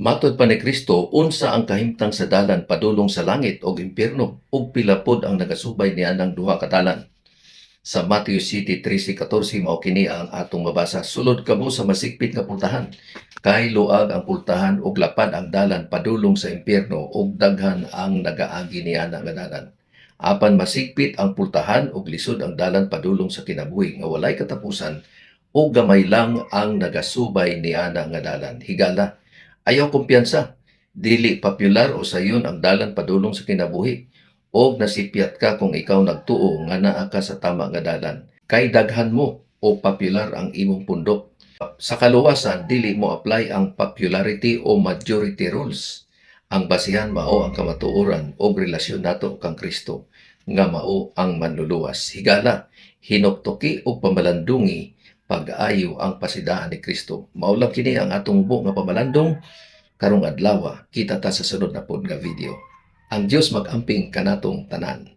Matod pa ni Kristo, unsa ang kahimtang sa dalan padulong sa langit o impyerno ug pila pod ang nagasubay nianang duha ka dalan. Sa Matthew City 13:14 mao kini ang atong mabasa. Sulod kamo sa masikpit nga pultahan, kay luag ang pultahan ug lapad ang dalan padulong sa impyerno ug daghan ang nagaagi niana nga dalan. Apan masikpit ang pultahan ug lisod ang dalan padulong sa kinabuhi nga walay katapusan ug gamay lang ang nagasubay niana nga dalan. Higala, ayaw kumpiyansa. Dili popular o sayon ang dalan padulong sa kinabuhi. Og nasipyat ka kung ikaw nagtuo nga naa ka sa tama nga dalan. Kay daghan mo o popular ang imong pundok. Sa kaluwasan, dili mo apply ang popularity o majority rules. Ang basihan mao ang kamatuoran o relasyon nato kang Kristo nga mao ang manluluwas. Higala, hinuktoki o pamalandungi pag-ayo ang pasidaan ni Kristo. Mao lang kini ang atong buo nga pamalandong karong adlaw. Kita ta sa sunod na pod nga video. Ang Dios mag-amping kanatong tanan.